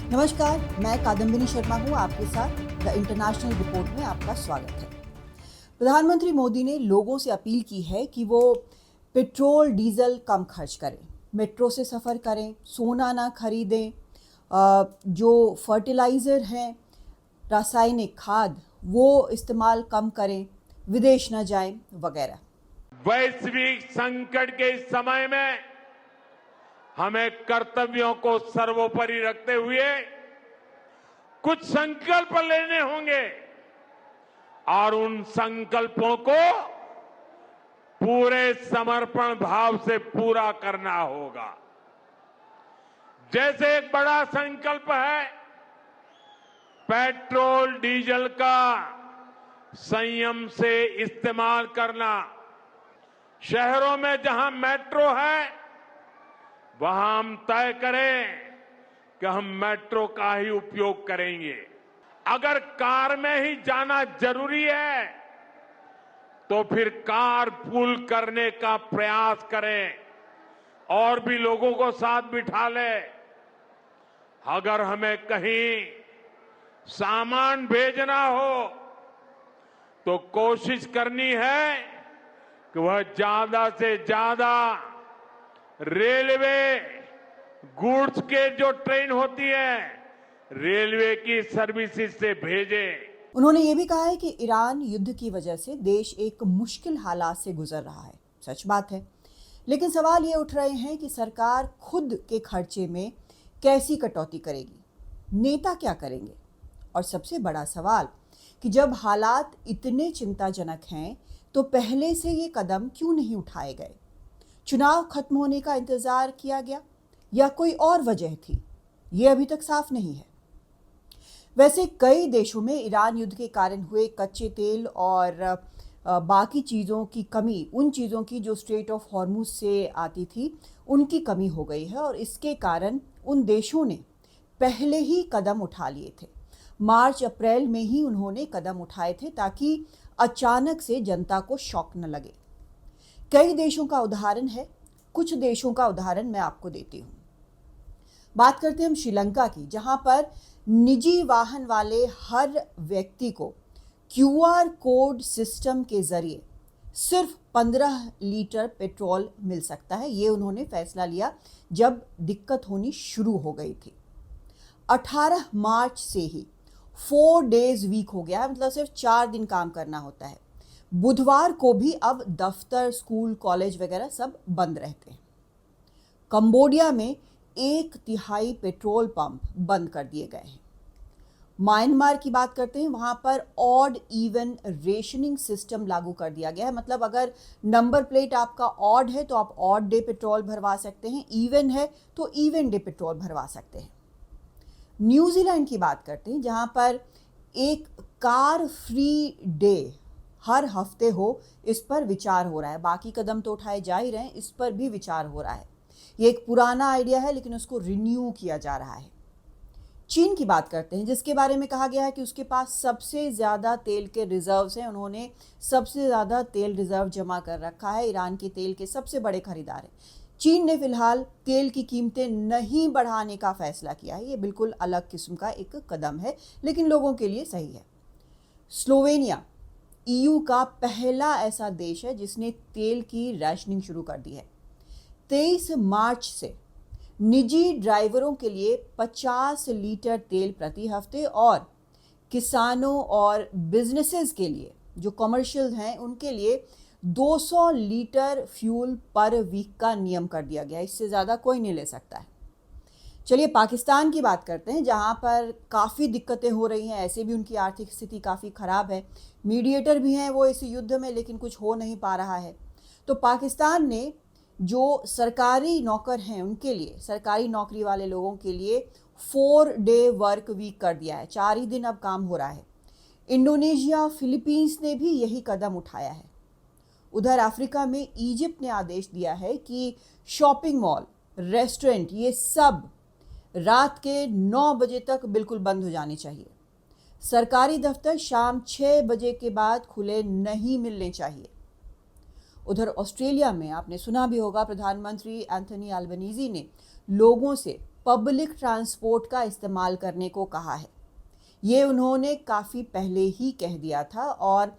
नमस्कार, मैं कादम्बिनी शर्मा हूँ आपके साथ द इंटरनेशनल रिपोर्ट में आपका स्वागत है। प्रधानमंत्री मोदी ने लोगों से अपील की है कि वो पेट्रोल डीजल कम खर्च करें, मेट्रो से सफ़र करें, सोना ना खरीदें, जो फर्टिलाइज़र हैं, रासायनिक खाद वो इस्तेमाल कम करें, विदेश न जाएं वगैरह। वैश्विक संकट के इस समय में हमें कर्तव्यों को सर्वोपरि रखते हुए कुछ संकल्प लेने होंगे और उन संकल्पों को पूरे समर्पण भाव से पूरा करना होगा। जैसे एक बड़ा संकल्प है पेट्रोल डीजल का संयम से इस्तेमाल करना। शहरों में जहां मेट्रो है वहां हम तय करें कि हम मेट्रो का ही उपयोग करेंगे। अगर कार में ही जाना जरूरी है तो फिर कार पूल करने का प्रयास करें और भी लोगों को साथ बिठा ले। अगर हमें कहीं सामान भेजना हो तो कोशिश करनी है कि वह ज्यादा से ज्यादा रेलवे गुड्स के जो ट्रेन होती है रेलवे की सर्विसेज से भेजें। उन्होंने ये भी कहा है कि ईरान युद्ध की वजह से देश एक मुश्किल हालात से गुजर रहा है। सच बात है, लेकिन सवाल ये उठ रहे हैं कि सरकार खुद के खर्चे में कैसी कटौती करेगी, नेता क्या करेंगे, और सबसे बड़ा सवाल कि जब हालात इतने चिंताजनक हैं तो पहले से ये कदम क्यों नहीं उठाए गए? चुनाव खत्म होने का इंतजार किया गया या कोई और वजह थी? ये अभी तक साफ नहीं है। वैसे कई देशों में ईरान युद्ध के कारण हुए कच्चे तेल और बाकी चीज़ों की कमी, उन चीज़ों की जो स्ट्रेट ऑफ हॉर्मुज से आती थी, उनकी कमी हो गई है और इसके कारण उन देशों ने पहले ही कदम उठा लिए थे। मार्च अप्रैल में ही उन्होंने कदम उठाए थे ताकि अचानक से जनता को शॉक न लगे। कई देशों का उदाहरण है, कुछ देशों का उदाहरण मैं आपको देती हूँ। बात करते हैं हम श्रीलंका की, जहां पर निजी वाहन वाले हर व्यक्ति को क्यूआर कोड सिस्टम के जरिए सिर्फ 15 लीटर पेट्रोल मिल सकता है। ये उन्होंने फैसला लिया जब दिक्कत होनी शुरू हो गई थी। 18 मार्च से ही 4 डेज वीक हो गया है, मतलब सिर्फ 4 दिन काम करना होता है। बुधवार को भी अब दफ्तर, स्कूल, कॉलेज वगैरह सब बंद रहते हैं। कंबोडिया में 1/3 पेट्रोल पंप बंद कर दिए गए हैं। म्यांमार की बात करते हैं, वहां पर ऑड इवन रेशनिंग सिस्टम लागू कर दिया गया है। मतलब अगर नंबर प्लेट आपका ऑड है तो आप ऑड डे पेट्रोल भरवा सकते हैं, इवन है तो इवन डे पेट्रोल भरवा सकते हैं। न्यूजीलैंड की बात करते हैं, जहां पर एक कार फ्री डे हर हफ्ते हो, इस पर विचार हो रहा है। बाकी कदम तो उठाए जा ही रहे हैं, इस पर भी विचार हो रहा है। ये एक पुराना आइडिया है लेकिन उसको रिन्यू किया जा रहा है। चीन की बात करते हैं, जिसके बारे में कहा गया है कि उसके पास सबसे ज़्यादा तेल के रिजर्व्स हैं। उन्होंने सबसे ज़्यादा तेल रिजर्व जमा कर रखा है, ईरान के तेल के सबसे बड़े खरीदार हैं। चीन ने फिलहाल तेल की कीमतें नहीं बढ़ाने का फैसला किया है। ये बिल्कुल अलग किस्म का एक कदम है लेकिन लोगों के लिए सही है। स्लोवेनिया ईयू का पहला ऐसा देश है जिसने तेल की रैशनिंग शुरू कर दी है। 23 मार्च से निजी ड्राइवरों के लिए 50 लीटर तेल प्रति हफ्ते और किसानों और बिजनेसेस के लिए जो कमर्शियल हैं उनके लिए 200 लीटर फ्यूल पर वीक का नियम कर दिया गया है। इससे ज़्यादा कोई नहीं ले सकता है। चलिए पाकिस्तान की बात करते हैं, जहां पर काफ़ी दिक्कतें हो रही हैं। ऐसे भी उनकी आर्थिक स्थिति काफ़ी ख़राब है। मीडिएटर भी हैं वो इस युद्ध में, लेकिन कुछ हो नहीं पा रहा है। तो पाकिस्तान ने जो सरकारी नौकर हैं उनके लिए, सरकारी नौकरी वाले लोगों के लिए 4 डे वर्क वीक कर दिया है। 4 ही दिन अब काम हो रहा है। इंडोनेशिया, फिलीपींस ने भी यही कदम उठाया है। उधर अफ्रीका में इजिप्ट ने आदेश दिया है कि शॉपिंग मॉल, रेस्टोरेंट, ये सब रात के 9 बजे तक बिल्कुल बंद हो जाने चाहिए। सरकारी दफ्तर शाम 6 बजे के बाद खुले नहीं मिलने चाहिए। उधर ऑस्ट्रेलिया में आपने सुना भी होगा, प्रधानमंत्री एंथनी अल्बनीज़ी ने लोगों से पब्लिक ट्रांसपोर्ट का इस्तेमाल करने को कहा है। ये उन्होंने काफ़ी पहले ही कह दिया था और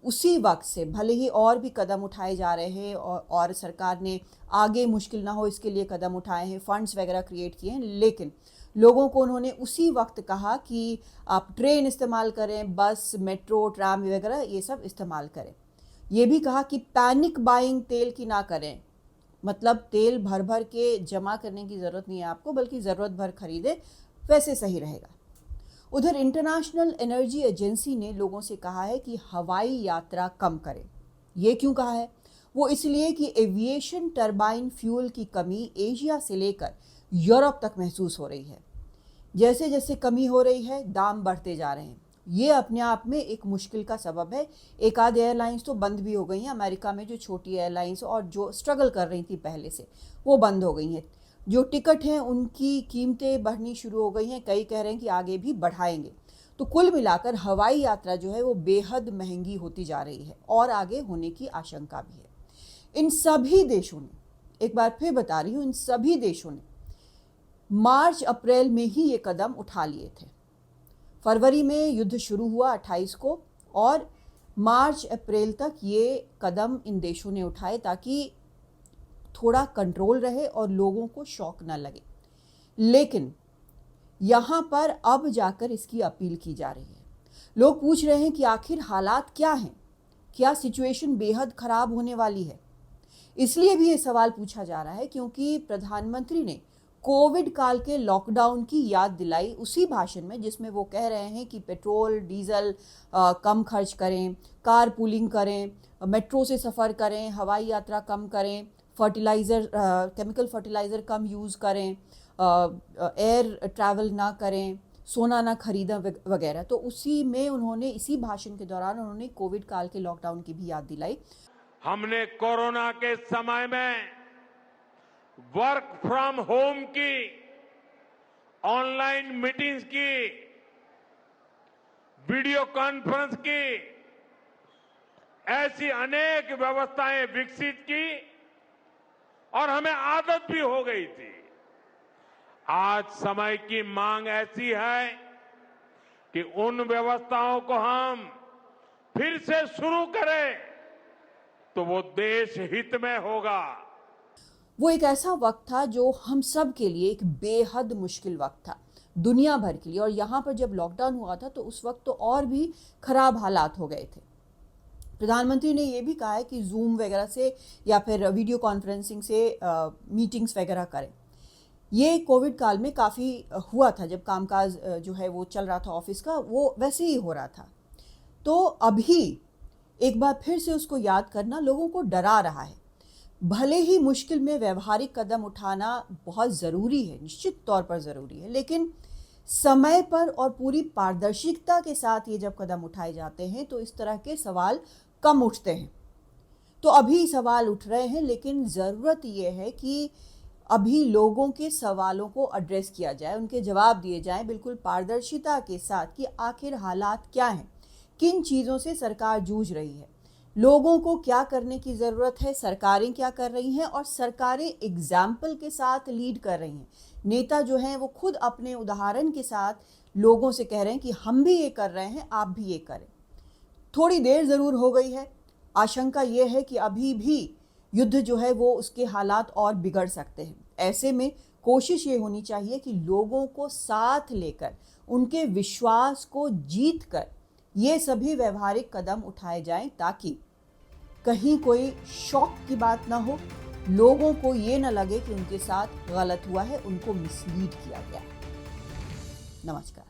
उसी वक्त से भले ही और भी कदम उठाए जा रहे हैं और सरकार ने आगे मुश्किल ना हो इसके लिए कदम उठाए हैं, फंड्स वगैरह क्रिएट किए हैं, लेकिन लोगों को उन्होंने उसी वक्त कहा कि आप ट्रेन इस्तेमाल करें, बस, मेट्रो, ट्राम वगैरह ये सब इस्तेमाल करें। ये भी कहा कि पैनिक बाइंग तेल की ना करें, मतलब तेल भर भर के जमा करने की ज़रूरत नहीं है आपको, बल्कि ज़रूरत भर खरीदें, वैसे सही रहेगा। उधर इंटरनेशनल एनर्जी एजेंसी ने लोगों से कहा है कि हवाई यात्रा कम करें। ये क्यों कहा है? वो इसलिए कि एविएशन टरबाइन फ्यूल की कमी एशिया से लेकर यूरोप तक महसूस हो रही है। जैसे जैसे कमी हो रही है, दाम बढ़ते जा रहे हैं। ये अपने आप में एक मुश्किल का सबब है। एक आध एयरलाइंस तो बंद भी हो गई हैं। अमेरिका में जो छोटी एयरलाइंस और जो स्ट्रगल कर रही थी पहले से, वो बंद हो गई हैं। जो टिकट हैं उनकी कीमतें बढ़नी शुरू हो गई हैं, कई कह रहे हैं कि आगे भी बढ़ाएंगे। तो कुल मिलाकर हवाई यात्रा जो है वो बेहद महंगी होती जा रही है और आगे होने की आशंका भी है। इन सभी देशों ने, एक बार फिर बता रही हूँ, इन सभी देशों ने मार्च अप्रैल में ही ये कदम उठा लिए थे। फरवरी में युद्ध शुरू हुआ 28 को और मार्च अप्रैल तक ये कदम इन देशों ने उठाए ताकि थोड़ा कंट्रोल रहे और लोगों को शॉक ना लगे। लेकिन यहाँ पर अब जाकर इसकी अपील की जा रही है। लोग पूछ रहे हैं कि आखिर हालात क्या हैं? क्या सिचुएशन बेहद खराब होने वाली है? इसलिए भी ये सवाल पूछा जा रहा है क्योंकि प्रधानमंत्री ने कोविड काल के लॉकडाउन की याद दिलाई उसी भाषण में जिसमें वो कह रहे हैं कि पेट्रोल, डीजल कम खर्च करें, कार पूलिंग करें, मेट्रो से सफ़र करें, हवाई यात्रा कम करें, फर्टिलाइज़र, केमिकल फर्टिलाइज़र कम यूज़ करें, एयर ट्रैवल ना करें, सोना ना खरीदा वगैरह। तो उसी में उन्होंने, इसी भाषण के दौरान उन्होंने कोविड काल के लॉकडाउन की भी याद दिलाई। हमने कोरोना के समय में वर्क फ्रॉम होम की, ऑनलाइन मीटिंग्स की, वीडियो कॉन्फ्रेंस की, ऐसी अनेक व्यवस्थाएं विकसित की और हमें आदत भी हो गई थी। आज समय की मांग ऐसी है कि उन व्यवस्थाओं को हम फिर से शुरू करें तो वो देश हित में होगा। वो एक ऐसा वक्त था जो हम सब के लिए एक बेहद मुश्किल वक्त था, दुनिया भर के लिए। और यहाँ पर जब लॉकडाउन हुआ था तो उस वक्त तो और भी खराब हालात हो गए थे। प्रधानमंत्री ने ये भी कहा है कि जूम वगैरह से या फिर वीडियो कॉन्फ्रेंसिंग से मीटिंग्स वगैरह करें। ये कोविड काल में काफ़ी हुआ था, जब कामकाज जो है वो चल रहा था ऑफिस का, वो वैसे ही हो रहा था। तो अभी एक बार फिर से उसको याद करना लोगों को डरा रहा है। भले ही मुश्किल में व्यवहारिक कदम उठाना बहुत ज़रूरी है, निश्चित तौर पर ज़रूरी है, लेकिन समय पर और पूरी पारदर्शिता के साथ ये जब कदम उठाए जाते हैं तो इस तरह के सवाल कम उठते हैं। तो अभी सवाल उठ रहे हैं, लेकिन ज़रूरत ये है कि अभी लोगों के सवालों को एड्रेस किया जाए, उनके जवाब दिए जाएं बिल्कुल पारदर्शिता के साथ कि आखिर हालात क्या हैं, किन चीज़ों से सरकार जूझ रही है, लोगों को क्या करने की ज़रूरत है, सरकारें क्या कर रही हैं और सरकारें एग्जाम्पल के साथ लीड कर रही हैं। नेता जो हैं वो खुद अपने उदाहरण के साथ लोगों से कह रहे हैं कि हम भी ये कर रहे हैं, आप भी ये करें। थोड़ी देर ज़रूर हो गई है, आशंका ये है कि अभी भी युद्ध जो है वो उसके हालात और बिगड़ सकते हैं। ऐसे में कोशिश ये होनी चाहिए कि लोगों को साथ लेकर, उनके विश्वास को जीत कर ये सभी व्यवहारिक कदम उठाए जाएं ताकि कहीं कोई शॉक की बात ना हो, लोगों को ये ना लगे कि उनके साथ गलत हुआ है, उनको मिसलीड किया गया। नमस्कार।